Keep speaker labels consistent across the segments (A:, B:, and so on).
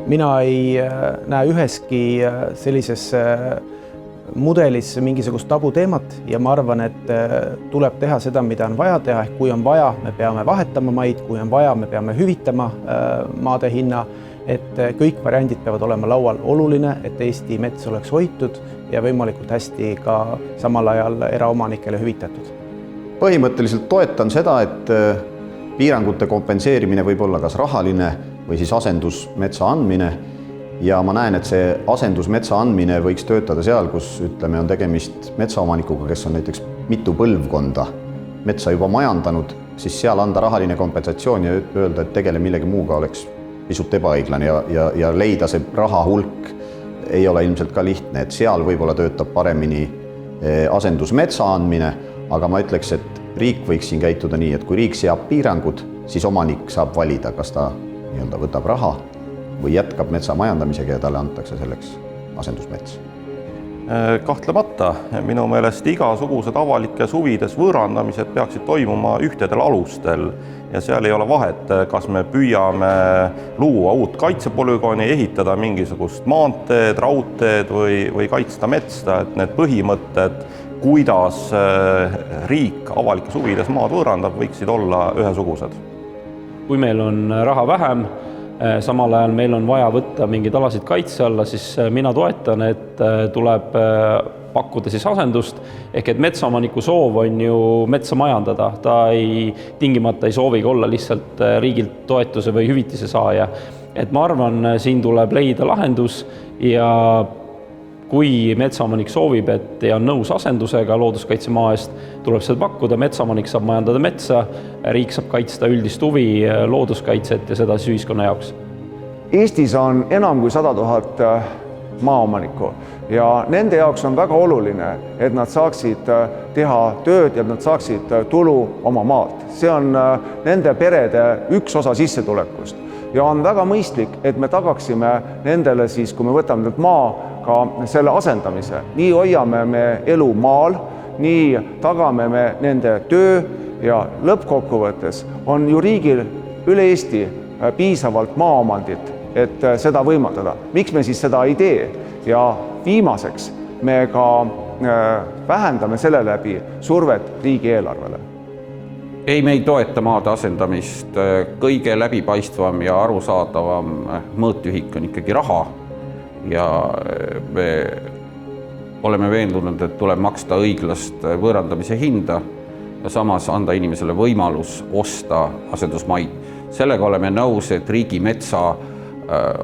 A: Mina ei näe üheski sellises mudelis mingisugust tabuteemat ja ma arvan, et tuleb teha seda, mida on vaja teha. Kui on vaja, me peame vahetama maid, kui on vaja, me peame hüvitama maade hinna, et kõik variandid peavad olema laual. Oluline, et Eesti mets oleks hoitud ja võimalikult hästi ka samal ajal eraomanikele hüvitatud.
B: Põhimõtteliselt toetan seda, et piirangute kompenseerimine võib olla kas rahaline või siis asendusmetsa andmine. Ja ma näen, et see asendusmetsa andmine võiks töötada seal, kus on tegemist metsaomanikuga, kes on näiteks mitu põlvkonda metsa juba majandanud, siis seal anda rahaline kompensatsioon ja öelda, et tegele millegi muuga oleks pisut ebaõiglane ja leida see raha hulk ei ole ilmselt ka lihtne, et seal võib-olla töötab paremini asendusmetsa andmine, aga ma ütleks, et riik võiks siin käituda nii, et kui riik seab piirangud, siis omanik saab valida, kas ta võtab raha või jätkab metsa majandamisega ja talle antakse selleks asendusmets.
C: Kahtlemata, minu meelest igasugused avalikes huvides võõrandamised peaksid toimuma ühtedel alustel ja seal ei ole vahet, kas me püüame luua uut kaitsepolügooni, ehitada mingisugust maanteed, raudteed või kaitsta metsa, et need põhimõtted, kuidas riik avalikes huvides maad võõrandab, võiksid olla ühesugused.
D: Kui meil on raha vähem, samal ajal meil on vaja võtta mingeid alasid kaitse alla, siis mina toetan, et tuleb pakkuda siis asendust, ehk et metsaomaniku soov on ju metsa majandada. Ta tingimata ei soovigi olla lihtsalt riigilt toetuse või hüvitise saaja. Et ma arvan, siin tuleb leida lahendus ja kui metsaomanik soovib, et on nõus asendusega looduskaitsemaa eest, tuleb seda pakkuda, metsaomanik saab majandada metsa, riik saab kaitsta üldist huvi, looduskaitset ja seda siis ühiskonna jaoks.
E: Eestis on enam kui 100 000 maaomanikku ja nende jaoks on väga oluline, et nad saaksid teha tööd ja nad saaksid tulu oma maalt. See on nende perede üks osa sissetulekust ja on väga mõistlik, et me tagaksime nendele siis, kui me võtame maa, ka selle asendamise. Nii hoiame me elu maal, nii tagame me nende töö ja lõppkokkuvõttes on ju riigil üle Eesti piisavalt maaomandit, et seda võimaldada. Miks me siis seda ei tee? Ja viimaseks me ka vähendame selle läbi survet riigieelarvele.
F: Ei, me ei toeta maade asendamist. Kõige läbipaistvam ja arusaadavam mõõtühik on ikkagi raha. Ja me oleme veendunud, et tuleb maksta õiglast võõrandamise hinda ja samas anda inimesele võimalus osta asendusmaid. Sellega oleme nõus, et riigi metsa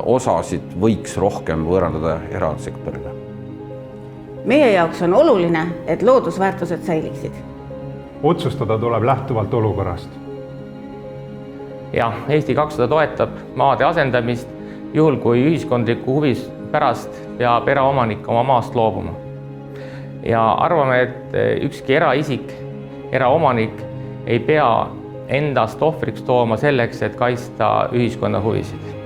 F: osasid võiks rohkem võõrandada erasektorile.
G: Meie jaoks on oluline, et loodusväärtused säiliksid.
H: Otsustada tuleb lähtuvalt olukorrast.
I: Ja, Eesti 200 toetab maade asendamist, juhul kui ühiskondliku huvis pärast peab eraomanik oma maast loobuma. Ja arvame, et ükski eraisik, eraomanik ei pea endast ohvriks tooma selleks, et kaitsta ühiskonna huvisid.